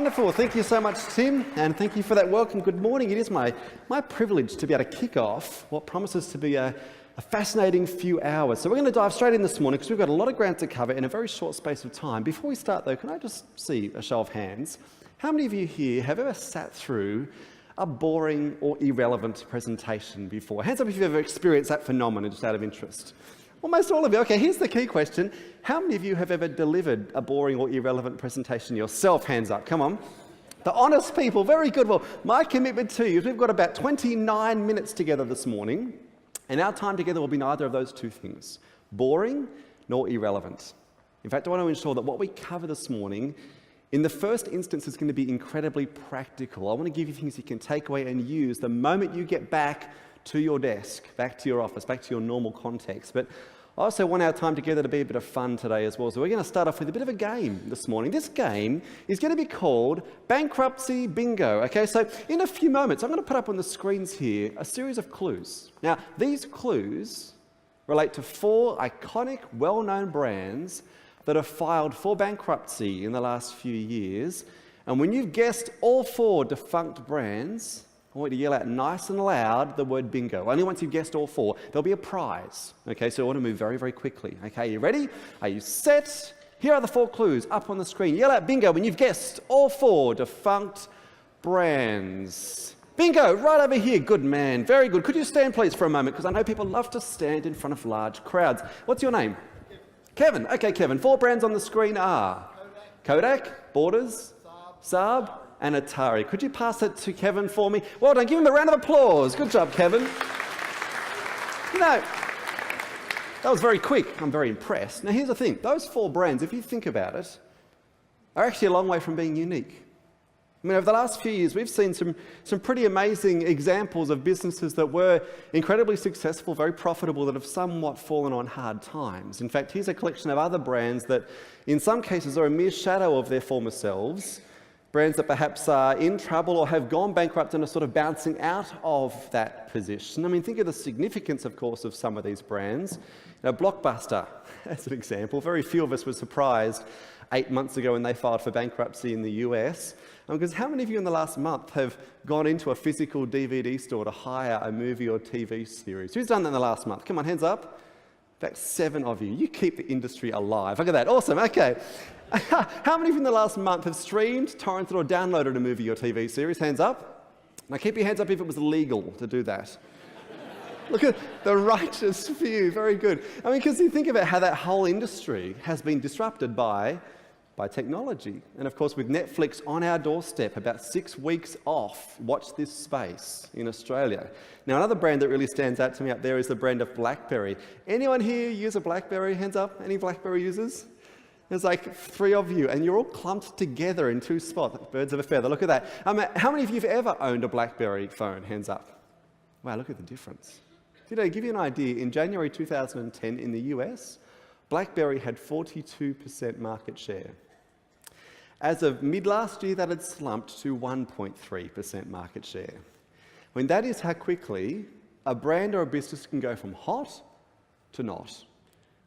Wonderful. Thank you so much, Tim, and thank you for that welcome. Good morning. It is my privilege to be able to kick off what promises to be a fascinating few hours. So we're going to dive straight in this morning because we've got a lot of ground to cover in a very short space of time. Before we start, though, can I just see a show of hands? How many of you here have ever sat through a boring or irrelevant presentation before? Hands up if you've ever experienced that phenomenon, just out of interest. Almost all of you. Okay, here's the key question. How many of you have ever delivered a boring or irrelevant presentation yourself? Hands up, come on. The honest people, very good. Well, my commitment to you is we've got about 29 minutes together this morning, and our time together will be neither of those two things, boring nor irrelevant. In fact, I want to ensure that what we cover this morning, in the first instance, is going to be incredibly practical. I want to give you things you can take away and use the moment you get back to your desk, back to your office, back to your normal context. But I also want our time together to be a bit of fun today as well. So we're going to start off with a bit of a game this morning. This game is going to be called Bankruptcy Bingo. Okay, so in a few moments, I'm going to put up on the screens here a series of clues. Now, these clues relate to 4 iconic, well-known brands that have filed for bankruptcy in the last few years. And when you've guessed all 4 defunct brands, I want you to yell out nice and loud the word bingo. Only once you've guessed all 4, there'll be a prize. Okay, so I want to move very, very quickly. Okay, you ready? Are you set? Here are the 4 clues up on the screen. Yell out bingo when you've guessed all 4 defunct brands. Bingo, right over here. Good man, very good. Could you stand please for a moment? Because I know people love to stand in front of large crowds. What's your name? Kevin. Okay, Kevin. 4 brands on the screen are Kodak, Borders, Saab, and Atari. Could you pass it to Kevin for me? Well done. Give him a round of applause. Good job, Kevin. You know, that was very quick. I'm very impressed. Now, here's the thing. Those 4 brands, if you think about it, are actually a long way from being unique. I mean, over the last few years, we've seen some pretty amazing examples of businesses that were incredibly successful, very profitable, that have somewhat fallen on hard times. In fact, here's a collection of other brands that, in some cases, are a mere shadow of their former selves. Brands that perhaps are in trouble or have gone bankrupt and are sort of bouncing out of that position. I mean, think of the significance, of course, of some of these brands. You know, Blockbuster, as an example. Very few of us were surprised 8 months ago when they filed for bankruptcy in the US. Because how many of you in the last month have gone into a physical DVD store to hire a movie or TV series? Who's done that in the last month? Come on, hands up. In fact, 7 of you. You keep the industry alive. Look at that. Awesome. Okay. How many of you in the last month have streamed, torrented, or downloaded a movie or TV series? Hands up. Now keep your hands up if it was legal to do that. Look at the righteous few. Very good. I mean, because you think about how that whole industry has been disrupted by technology. And of course, with Netflix on our doorstep, about 6 weeks off, watch this space in Australia. Now, another brand that really stands out to me up there is the brand of BlackBerry. Anyone here use a BlackBerry? Hands up. Any BlackBerry users? There's like 3 of you, and you're all clumped together in 2 spots. Birds of a feather. Look at that. How many of you have ever owned a BlackBerry phone? Hands up. Wow, look at the difference. To give you an idea, in January 2010 in the US, BlackBerry had 42% market share. As of mid-last year, that had slumped to 1.3% market share. I mean, that is how quickly a brand or a business can go from hot to not.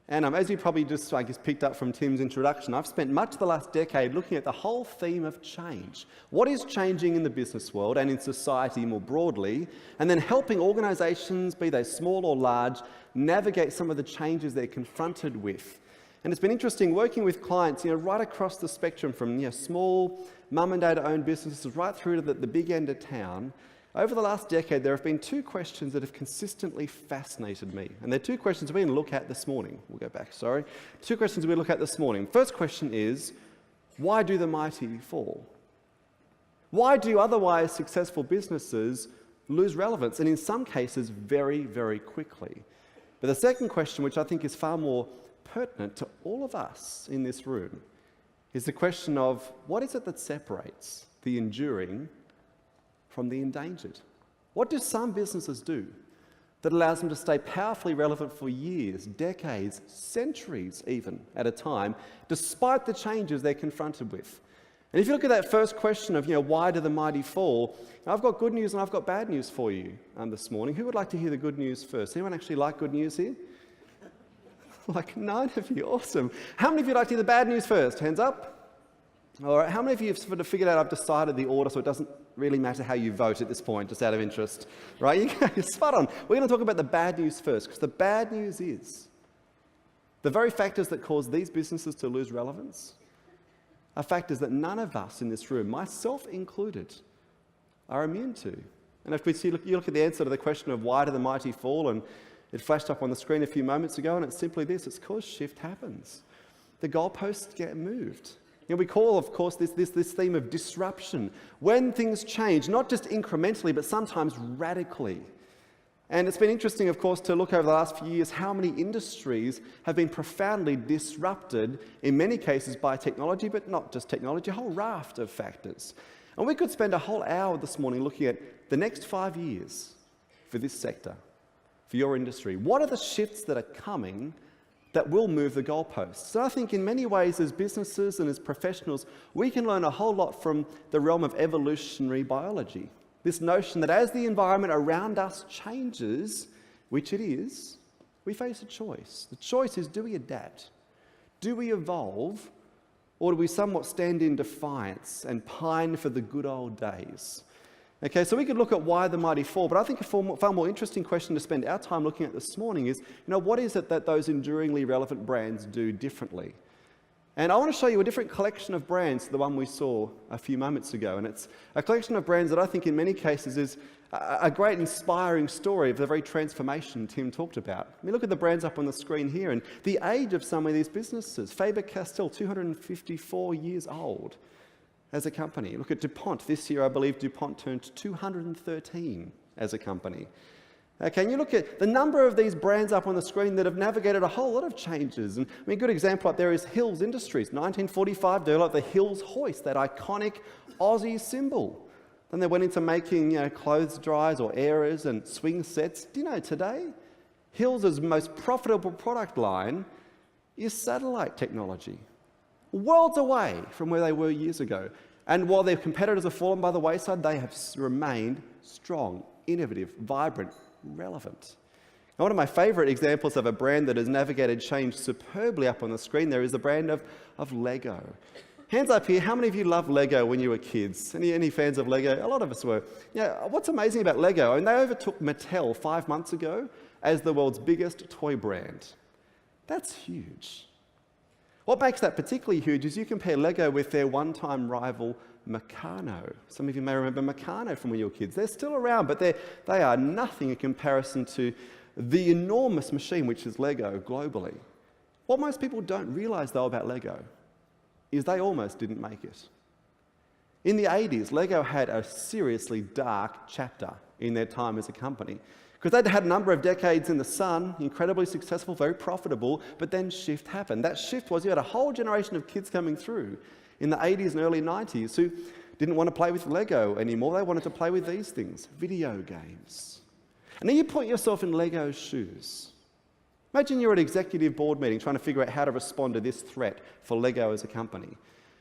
And as you probably just, picked up from Tim's introduction, I've spent much of the last decade looking at the whole theme of change. What is changing in the business world and in society more broadly, and then helping organisations, be they small or large, navigate some of the changes they're confronted with. And it's been interesting working with clients, right across the spectrum from small mum and dad owned businesses right through to the big end of town. Over the last decade, there have been 2 questions that have consistently fascinated me. And they're 2 questions we're going to look at this morning. We'll go back, sorry. 2 questions we look at this morning. First question is, why do the mighty fall? Why do otherwise successful businesses lose relevance? And in some cases, very, very quickly. But the second question, which I think is far more pertinent to all of us in this room, is the question of what is it that separates the enduring from the endangered? What do some businesses do that allows them to stay powerfully relevant for years, decades, centuries even at a time, despite the changes they're confronted with? And if you look at that first question of, why do the mighty fall, I've got good news and I've got bad news for you this morning. Who would like to hear the good news first? Anyone actually like good news here? Like 9 of you, awesome. How many of you like to hear the bad news first? Hands up. All right, how many of you have sort of figured out I've decided the order so it doesn't really matter how you vote at this point, just out of interest, right? You're spot on. We're going to talk about the bad news first, because the bad news is the very factors that cause these businesses to lose relevance are factors that none of us in this room, myself included, are immune to. And if you look at the answer to the question of why do the mighty fall, and it flashed up on the screen a few moments ago, and it's simply this: it's because shift happens. The goalposts get moved. We call, of course, this theme of disruption. When things change, not just incrementally, but sometimes radically. And it's been interesting, of course, to look over the last few years how many industries have been profoundly disrupted, in many cases by technology, but not just technology, a whole raft of factors. And we could spend a whole hour this morning looking at the next 5 years for this sector, for your industry. What are the shifts that are coming that will move the goalposts? So I think in many ways, as businesses and as professionals, we can learn a whole lot from the realm of evolutionary biology. This notion that as the environment around us changes, which it is, we face a choice. The choice is, do we adapt? Do we evolve? Or do we somewhat stand in defiance and pine for the good old days? Okay, so we could look at why the mighty fall, but I think a far more interesting question to spend our time looking at this morning is, what is it that those enduringly relevant brands do differently? And I want to show you a different collection of brands to the one we saw a few moments ago. And it's a collection of brands that I think in many cases is a great inspiring story of the very transformation Tim talked about. I mean, look at the brands up on the screen here and the age of some of these businesses. Faber-Castell, 254 years old as a company. Look at DuPont. This year, I believe DuPont turned 213 as a company. Okay, and you look at the number of these brands up on the screen that have navigated a whole lot of changes. And a good example up there is Hills Industries. 1945, developed the Hills hoist, that iconic Aussie symbol. Then they went into making clothes dryers or airers and swing sets. Do you know today, Hills' most profitable product line is satellite technology. Worlds away from where they were years ago. And while their competitors have fallen by the wayside, they have remained strong, innovative, vibrant, relevant. Now, one of my favourite examples of a brand that has navigated change superbly up on the screen there is the brand of Lego. Hands up here, how many of you loved Lego when you were kids? Any fans of Lego? A lot of us were. What's amazing about Lego, and they overtook Mattel 5 months ago as the world's biggest toy brand. That's huge. What makes that particularly huge is you compare Lego with their one-time rival Meccano. Some of you may remember Meccano from when you were kids. They're still around, but they are nothing in comparison to the enormous machine which is Lego globally. What most people don't realise, though, about Lego is they almost didn't make it. In the 80s, Lego had a seriously dark chapter in their time as a company, because they'd had a number of decades in the sun, incredibly successful, very profitable, but then shift happened. That shift was you had a whole generation of kids coming through in the 80s and early 90s who didn't want to play with Lego anymore. They wanted to play with these things, video games. And then you put yourself in Lego's shoes. Imagine you're at an executive board meeting trying to figure out how to respond to this threat for Lego as a company.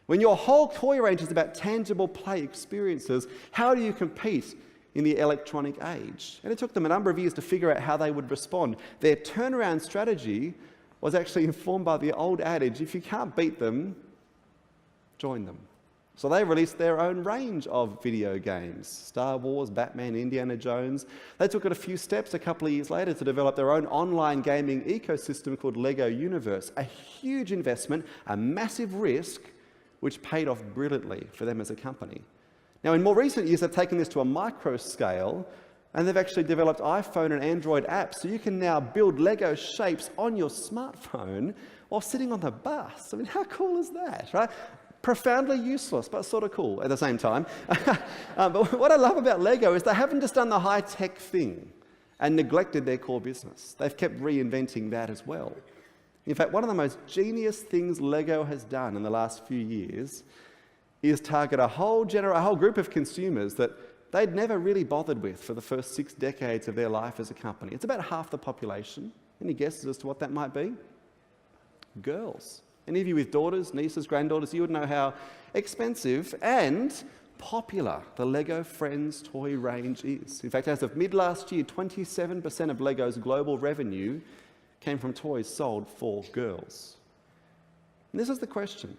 When your whole toy range is about tangible play experiences, how do you compete in the electronic age? And it took them a number of years to figure out how they would respond. Their turnaround strategy was actually informed by the old adage, if you can't beat them, join them. So they released their own range of video games, Star Wars, Batman, Indiana Jones. They took it a few steps a couple of years later to develop their own online gaming ecosystem called Lego Universe. A huge investment, a massive risk, which paid off brilliantly for them as a company. Now, in more recent years, they've taken this to a micro scale, and they've actually developed iPhone and Android apps, so you can now build Lego shapes on your smartphone while sitting on the bus. I mean, how cool is that, right? Profoundly useless, but sort of cool at the same time. But what I love about Lego is they haven't just done the high-tech thing and neglected their core business. They've kept reinventing that as well. In fact, one of the most genius things Lego has done in the last few years is target a whole group of consumers that they'd never really bothered with for the first 6 decades of their life as a company. It's about half the population. Any guesses as to what that might be? Girls. Any of you with daughters, nieces, granddaughters, you would know how expensive and popular the Lego Friends toy range is. In fact, as of mid-last year, 27% of Lego's global revenue came from toys sold for girls. And this is the question.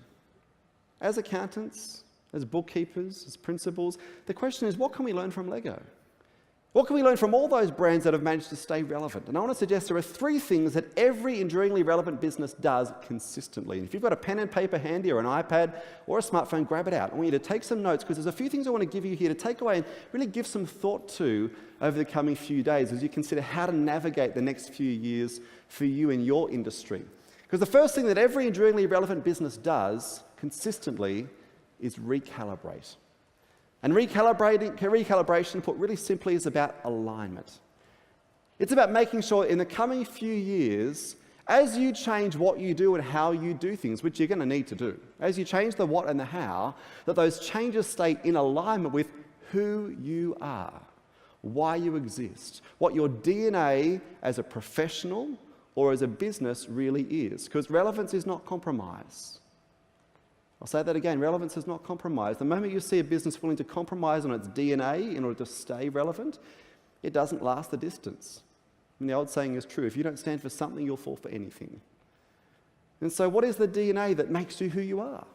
as accountants, as bookkeepers, as principals, the question is, what can we learn from Lego? What can we learn from all those brands that have managed to stay relevant? And I want to suggest there are 3 things that every enduringly relevant business does consistently. And if you've got a pen and paper handy or an iPad or a smartphone, grab it out. I want you to take some notes because there's a few things I want to give you here to take away and really give some thought to over the coming few days as you consider how to navigate the next few years for you in your industry. Because the first thing that every enduringly relevant business does consistently is recalibrate. And recalibration, put really simply, is about alignment. It's about making sure in the coming few years, as you change what you do and how you do things, which you're going to need to do, as you change the what and the how, that those changes stay in alignment with who you are, why you exist, what your DNA as a professional or as a business really is. Because relevance is not compromise. I'll say that again, relevance is not compromise. The moment you see a business willing to compromise on its DNA in order to stay relevant, it doesn't last the distance. And the old saying is true, if you don't stand for something, you'll fall for anything. And so what is the DNA that makes you who you are?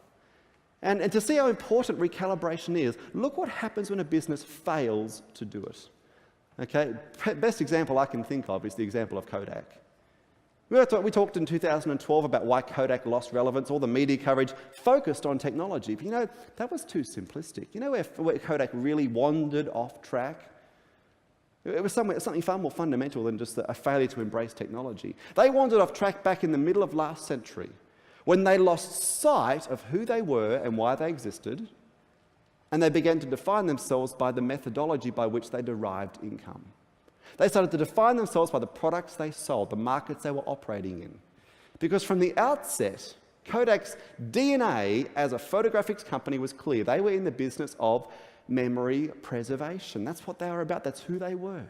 And to see how important recalibration is, look what happens when a business fails to do it. Okay, best example I can think of is the example of Kodak. We talked in 2012 about why Kodak lost relevance. All the media coverage focused on technology. But that was too simplistic. Where Kodak really wandered off track? It was something far more fundamental than just a failure to embrace technology. They wandered off track back in the middle of last century when they lost sight of who they were and why they existed, and they began to define themselves by the methodology by which they derived income. They started to define themselves by the products they sold, the markets they were operating in. Because from the outset, Kodak's DNA as a photographics company was clear. They were in the business of memory preservation. That's what they were about. That's who they were.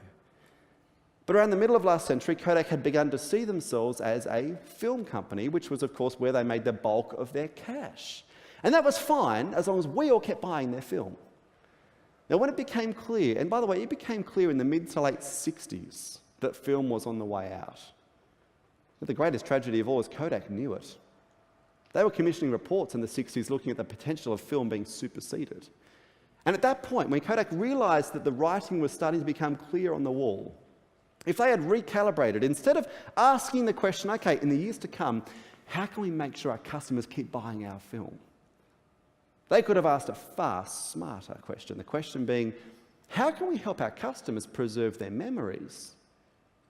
But around the middle of last century, Kodak had begun to see themselves as a film company, which was, of course, where they made the bulk of their cash. And that was fine as long as we all kept buying their film. Now, when it became clear, and by the way, it became clear in the mid to late 60s that film was on the way out. But the greatest tragedy of all is Kodak knew it. They were commissioning reports in the 60s looking at the potential of film being superseded. And at that point, when Kodak realized that the writing was starting to become clear on the wall, if they had recalibrated, instead of asking the question, okay, in the years to come, how can we make sure our customers keep buying our film? They could have asked a far smarter question, the question being, how can we help our customers preserve their memories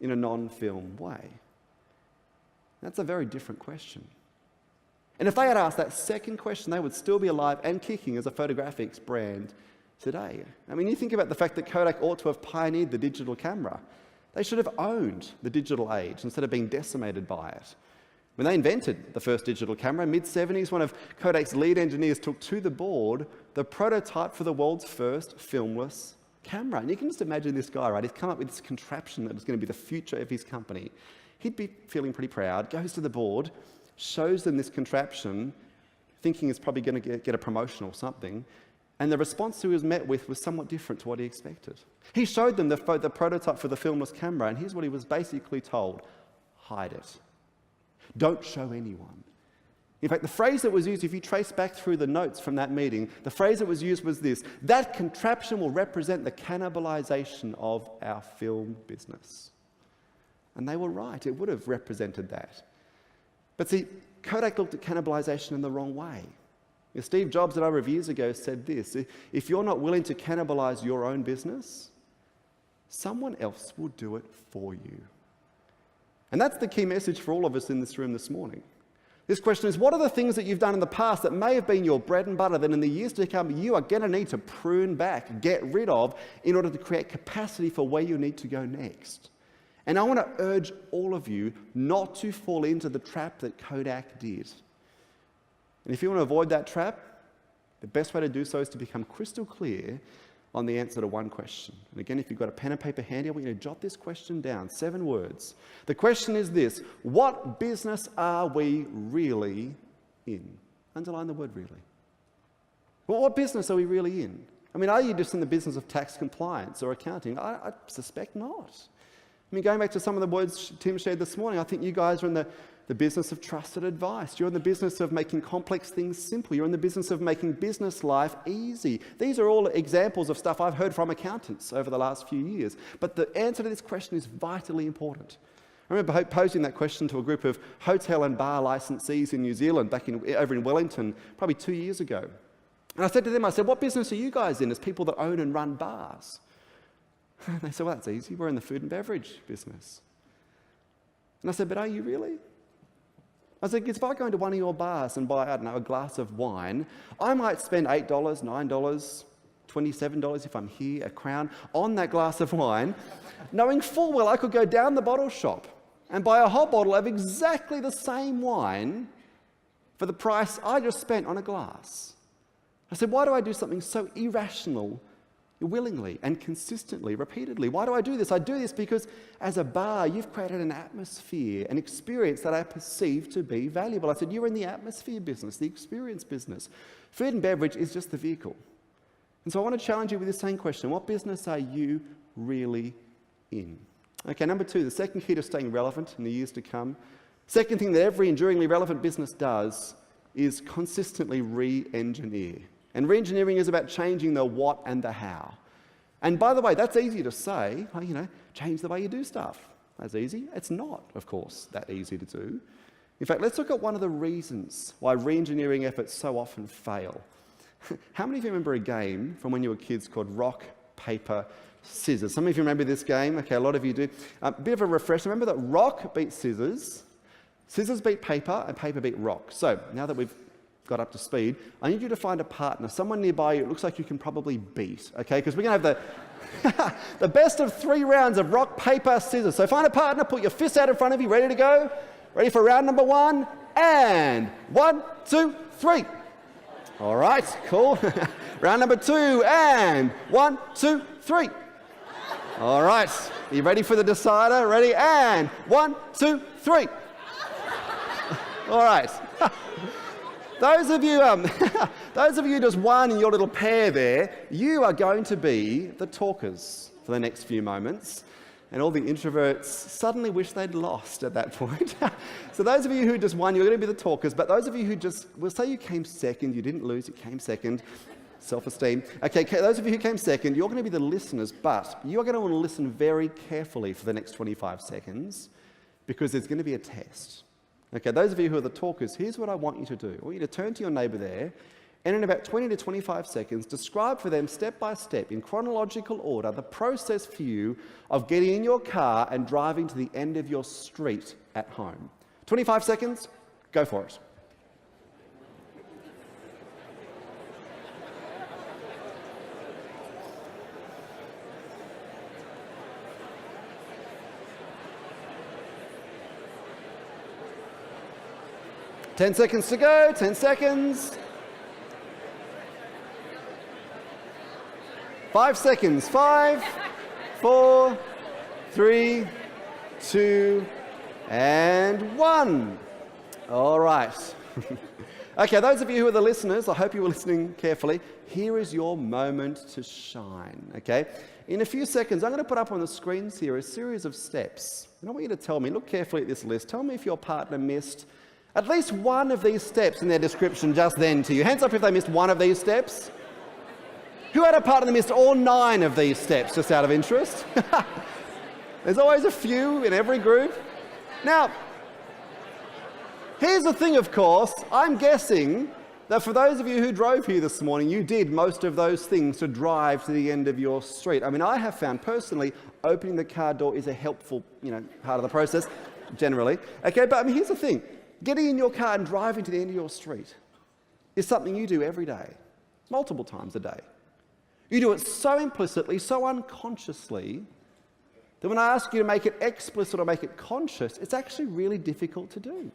in a non-film way? That's a very different question. And if they had asked that second question, they would still be alive and kicking as a photographics brand today. I mean, you think about the fact that Kodak ought to have pioneered the digital camera. They should have owned the digital age instead of being decimated by it. When they invented the first digital camera, mid-70s, one of Kodak's lead engineers took to the board the prototype for the world's first filmless camera. And you can just imagine this guy, right? He's come up with this contraption that was going to be the future of his company. He'd be feeling pretty proud, goes to the board, shows them this contraption, thinking it's probably going to get a promotion or something, and the response he was met with was somewhat different to what he expected. He showed them the prototype for the filmless camera, and here's what he was basically told: hide it. Don't show anyone. In fact, the phrase that was used, if you trace back through the notes from that meeting, the phrase that was used was this: that contraption will represent the cannibalization of our film business. And they were right, it would have represented that. But see, Kodak looked at cannibalization in the wrong way. Steve Jobs a number of years ago said this: if you're not willing to cannibalize your own business, someone else will do it for you. And that's the key message for all of us in this room this morning. This question is, what are the things that you've done in the past that may have been your bread and butter that in the years to come you are going to need to prune back, get rid of, in order to create capacity for where you need to go next? And I want to urge all of you not to fall into the trap that Kodak did. And if you want to avoid that trap, the best way to do so is to become crystal clear on the answer to one question. And again, if you've got a pen and paper handy, I want you to jot this question down, 7 words. The question is this: what business are we really in? Underline the word really. Well, what business are we really in? I mean, are you just in the business of tax compliance or accounting? I suspect not. I mean, going back to some of the words Tim shared this morning, I think you guys are in the business of trusted advice. You're in the business of making complex things simple. You're in the business of making business life easy. These are all examples of stuff I've heard from accountants over the last few years. But the answer to this question is vitally important. I remember posing that question to a group of hotel and bar licensees in New Zealand over in Wellington, probably 2 years ago. And I said to them, what business are you guys in as people that own and run bars? And they said, well, that's easy. We're in the food and beverage business. And I said, but are you really? I said, because if I go into one of your bars and buy, a glass of wine, I might spend $8, $9, $27 if I'm here, a crown, on that glass of wine, knowing full well I could go down the bottle shop and buy a whole bottle of exactly the same wine for the price I just spent on a glass. I said, why do I do something so irrational willingly and consistently, repeatedly? Why do I do this? I do this because as a bar, you've created an atmosphere, an experience that I perceive to be valuable. I said, you're in the atmosphere business, the experience business. Food and beverage is just the vehicle. And so I want to challenge you with the same question. What business are you really in? Okay, number 2, the second key to staying relevant in the years to come. Second thing that every enduringly relevant business does is consistently re-engineer. And re-engineering is about changing the what and the how. And by the way, that's easy to say, change the way you do stuff. That's easy. It's not, of course, that easy to do. In fact, let's look at one of the reasons why re-engineering efforts so often fail. How many of you remember a game from when you were kids called rock, paper, scissors? Some of you remember this game. Okay, a lot of you do. A bit of a refresher. Remember that rock beat scissors, scissors beat paper, and paper beat rock. So now that we've got up to speed, I need you to find a partner, someone nearby you it looks like you can probably beat, okay? Because we're going to have the best of 3 rounds of rock, paper, scissors. So find a partner, put your fists out in front of you, ready to go? Ready for round number 1? And 1, 2, 3. All right, cool. Round number 2, and 1, 2, 3. All right, are you ready for the decider? Ready? And 1, 2, 3. All right. Those of you who just won in your little pair there, you are going to be the talkers for the next few moments. And all the introverts suddenly wish they'd lost at that point. So those of you who just won, you're going to be the talkers. But those of you who we'll say you came second, you didn't lose, you came second. Self-esteem. Okay, those of you who came second, you're going to be the listeners, but you're going to want to listen very carefully for the next 25 seconds because there's going to be a test. Okay, those of you who are the talkers, here's what I want you to do. I want you to turn to your neighbour there and in about 20 to 25 seconds, describe for them step by step, in chronological order, the process for you of getting in your car and driving to the end of your street at home. 25 seconds, go for it. Ten seconds to go, 10 seconds. 5 seconds, 5, 4, 3, 2, and 1. All right. Okay, those of you who are the listeners, I hope you were listening carefully. Here is your moment to shine, okay? In a few seconds, I'm going to put up on the screens here a series of steps. And I want you to tell me, look carefully at this list. Tell me if your partner missed at least one of these steps in their description just then to you. Hands up if they missed one of these steps. Who had a partner that missed all 9 of these steps, just out of interest? There's always a few in every group. Now, here's the thing, of course. I'm guessing that for those of you who drove here this morning, you did most of those things to drive to the end of your street. I mean, I have found personally opening the car door is a helpful, part of the process, generally. Okay, but I mean, here's the thing. Getting in your car and driving to the end of your street is something you do every day, multiple times a day. You do it so implicitly, so unconsciously, that when I ask you to make it explicit or make it conscious, it's actually really difficult to do.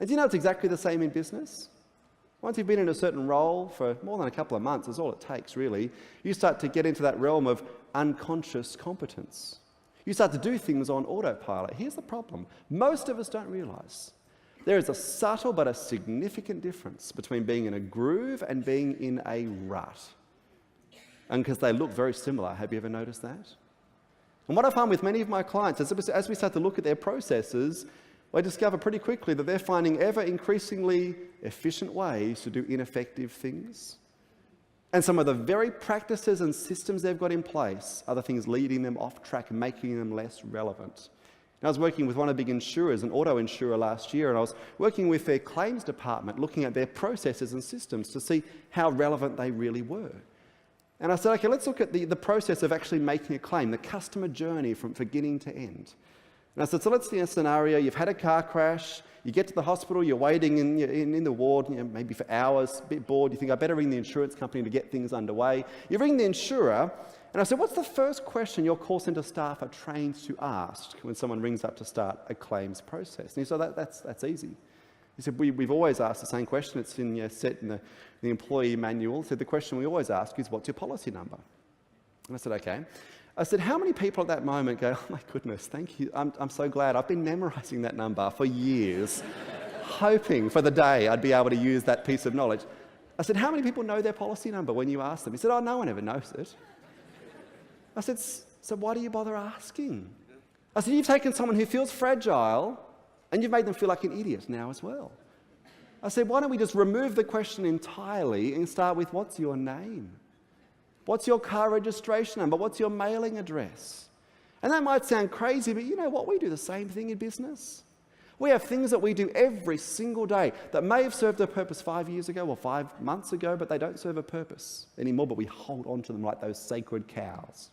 And do you know it's exactly the same in business? Once you've been in a certain role for more than a couple of months, that's all it takes really, you start to get into that realm of unconscious competence. You start to do things on autopilot. Here's the problem. Most of us don't realise there is a subtle but a significant difference between being in a groove and being in a rut. And because they look very similar, have you ever noticed that? And what I find with many of my clients, as we start to look at their processes, I discover pretty quickly that they're finding ever increasingly efficient ways to do ineffective things. And some of the very practices and systems they've got in place are the things leading them off track and making them less relevant. And I was working with one of the big insurers, an auto insurer last year, and I was working with their claims department, looking at their processes and systems to see how relevant they really were. And I said, okay, let's look at the process of actually making a claim, the customer journey from beginning to end. And I said, so let's see a scenario. You've had a car crash, you get to the hospital, you're waiting in the ward, maybe for hours, a bit bored. You think, I better ring the insurance company to get things underway. You ring the insurer, and I said, what's the first question your call centre staff are trained to ask when someone rings up to start a claims process? And he said, that's easy. He said, we've always asked the same question. It's set in the employee manual. He said, the question we always ask is, what's your policy number? And I said, okay. I said, how many people at that moment go, oh my goodness, thank you, I'm so glad. I've been memorising that number for years, hoping for the day I'd be able to use that piece of knowledge. I said, how many people know their policy number when you ask them? He said, oh, no one ever knows it. I said, so why do you bother asking? I said, you've taken someone who feels fragile and you've made them feel like an idiot now as well. I said, why don't we just remove the question entirely and start with, what's your name? What's your car registration number? What's your mailing address? And that might sound crazy, but you know what? We do the same thing in business. We have things that we do every single day that may have served a purpose 5 years ago or 5 months ago, but they don't serve a purpose anymore, but we hold on to them like those sacred cows.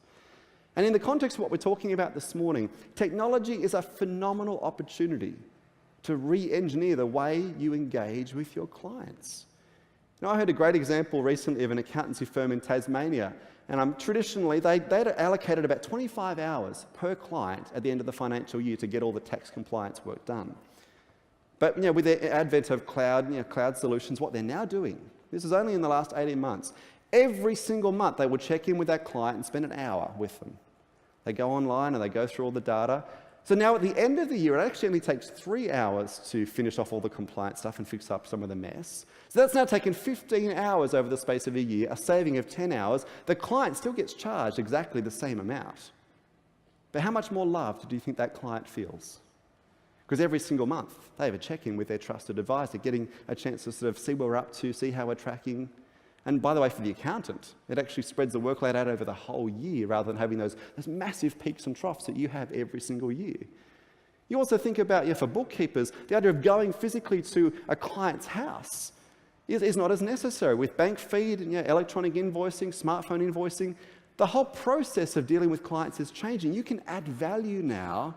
And in the context of what we're talking about this morning, technology is a phenomenal opportunity to re-engineer the way you engage with your clients. Now, I heard a great example recently of an accountancy firm in Tasmania, and traditionally they'd allocated about 25 hours per client at the end of the financial year to get all the tax compliance work done. But with the advent of cloud solutions, what they're now doing, this is only in the last 18 months, every single month they would check in with that client and spend an hour with them. They go online and they go through all the data. So now at the end of the year, it actually only takes 3 hours to finish off all the compliance stuff and fix up some of the mess. So that's now taken 15 hours over the space of a year, a saving of 10 hours. The client still gets charged exactly the same amount. But how much more loved do you think that client feels? Because every single month, they have a check-in with their trusted advisor, getting a chance to sort of see where we're up to, see how we're tracking. And by the way, for the accountant, it actually spreads the workload out over the whole year rather than having those massive peaks and troughs that you have every single year. You also think about, for bookkeepers, the idea of going physically to a client's house is not as necessary. With bank feed, electronic invoicing, smartphone invoicing, the whole process of dealing with clients is changing. You can add value now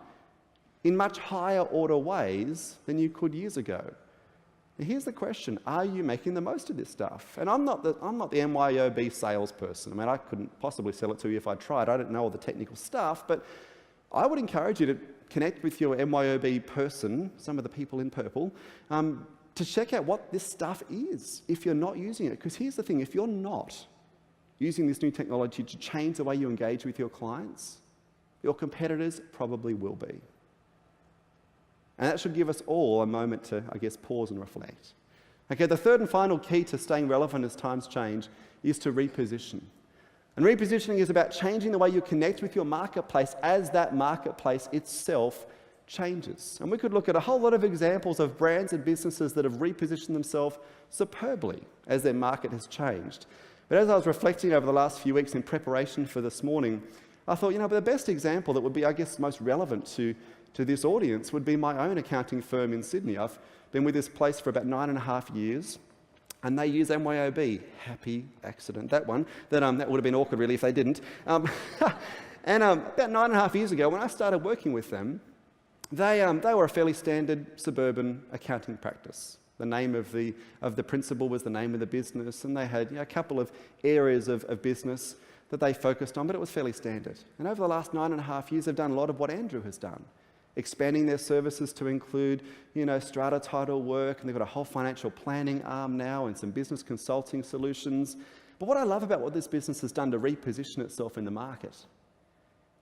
in much higher order ways than you could years ago. Here's the question, are you making the most of this stuff? And I'm not the MYOB salesperson. I mean, I couldn't possibly sell it to you if I tried. I don't know all the technical stuff, but I would encourage you to connect with your MYOB person, some of the people in purple, to check out what this stuff is if you're not using it. Because here's the thing, if you're not using this new technology to change the way you engage with your clients, your competitors probably will be. And that should give us all a moment to, pause and reflect. Okay, the third and final key to staying relevant as times change is to reposition. And repositioning is about changing the way you connect with your marketplace as that marketplace itself changes. And we could look at a whole lot of examples of brands and businesses that have repositioned themselves superbly as their market has changed. But as I was reflecting over the last few weeks in preparation for this morning, I thought, but the best example that would be, most relevant to this audience would be my own accounting firm in Sydney. I've been with this place for about 9.5 years, and they use MYOB. Happy accident, that one. That would have been awkward, really, if they didn't. And about 9.5 years ago, when I started working with them, they were a fairly standard suburban accounting practice. The name of the principal was the name of the business, and they had a couple of areas of business that they focused on, but it was fairly standard. And over the last 9.5 years, they've done a lot of what Andrew has done, expanding their services to include, strata title work, and they've got a whole financial planning arm now and some business consulting solutions. But what I love about what this business has done to reposition itself in the market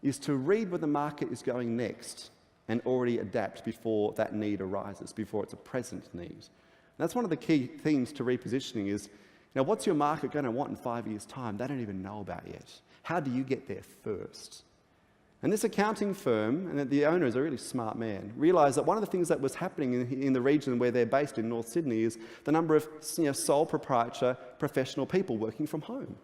is to read where the market is going next and already adapt before that need arises, before it's a present need. And that's one of the key themes to repositioning is, what's your market going to want in 5 years' time? They don't even know about yet. How do you get there first? And this accounting firm, and the owner is a really smart man, realised that one of the things that was happening in the region where they're based in North Sydney is the number of sole proprietor professional people working from home.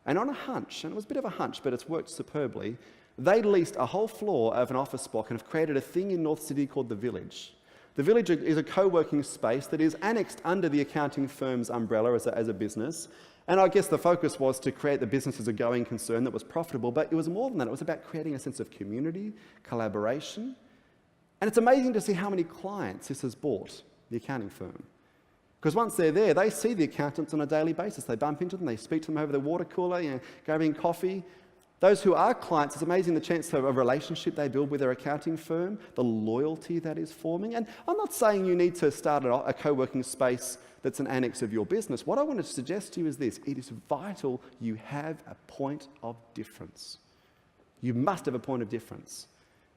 And on a hunch, and it was a bit of a hunch, but it's worked superbly, they leased a whole floor of an office block and have created a thing in North Sydney called The Village. The Village is a co-working space that is annexed under the accounting firm's umbrella as a business. And I guess the focus was to create the business as a going concern that was profitable, but it was more than that. It was about creating a sense of community, collaboration. And it's amazing to see how many clients this has brought, the accounting firm. Because once they're there, they see the accountants on a daily basis. They bump into them, they speak to them over the water cooler, grabbing coffee. Those who are clients, it's amazing the chance of a relationship they build with their accounting firm, the loyalty that is forming. And I'm not saying you need to start a co-working space that's an annex of your business. What I want to suggest to you is this: it is vital you have a point of difference. You must have a point of difference.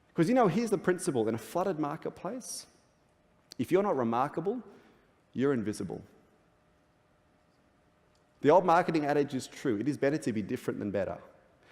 Because here's the principle: in a flooded marketplace, if you're not remarkable, you're invisible. The old marketing adage is true: it is better to be different than better.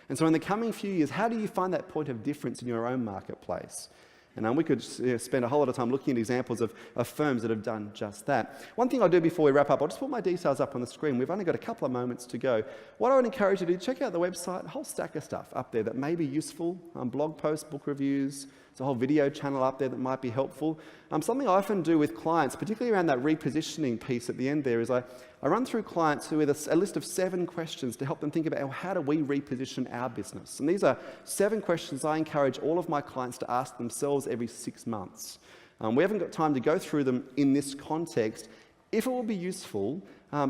And so in the coming few years, how do you find that point of difference in your own marketplace? And we could spend a whole lot of time looking at examples of firms that have done just that. One thing I'll do before we wrap up, I'll just put my details up on the screen. We've only got a couple of moments to go. What I would encourage you to do, check out the website, a whole stack of stuff up there that may be useful, blog posts, book reviews. There's a whole video channel up there that might be helpful. Something I often do with clients, particularly around that repositioning piece at the end there, is I run through clients with a list of 7 questions to help them think about how do we reposition our business. And these are 7 questions I encourage all of my clients to ask themselves every 6 months. We haven't got time to go through them in this context. If it will be useful,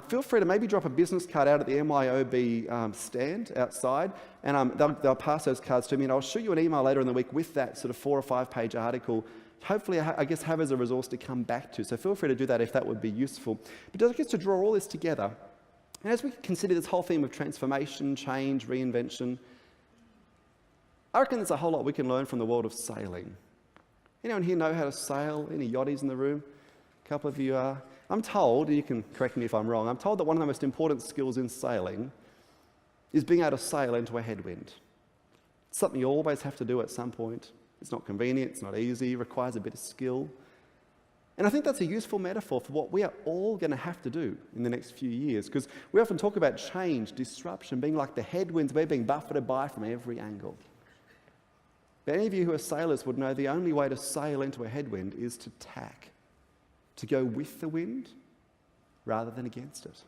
feel free to maybe drop a business card out at the MYOB stand outside, and they'll pass those cards to me, and I'll shoot you an email later in the week with that sort of 4 or 5 page article. Hopefully, I guess, have as a resource to come back to. So feel free to do that if that would be useful. But I guess to draw all this together, and as we consider this whole theme of transformation, change, reinvention, I reckon there's a whole lot we can learn from the world of sailing. Anyone here know how to sail? Any yachties in the room? A couple of you are. I'm told, you can correct me if I'm wrong, I'm told that one of the most important skills in sailing is being able to sail into a headwind. It's something you always have to do at some point. It's not convenient, it's not easy, it requires a bit of skill. And I think that's a useful metaphor for what we are all going to have to do in the next few years, because we often talk about change, disruption, being like the headwinds we're being buffeted by from every angle. But any of you who are sailors would know the only way to sail into a headwind is to tack, to go with the wind rather than against it.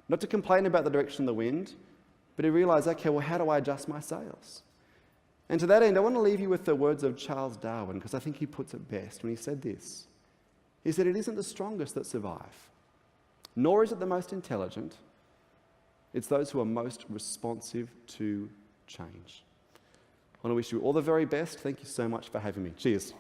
Not to complain about the direction of the wind, but to realise, okay, well, how do I adjust my sails? And to that end, I want to leave you with the words of Charles Darwin, because I think he puts it best when he said this. He said, "It isn't the strongest that survive, nor is it the most intelligent. It's those who are most responsive to change." I want to wish you all the very best. Thank you so much for having me. Cheers.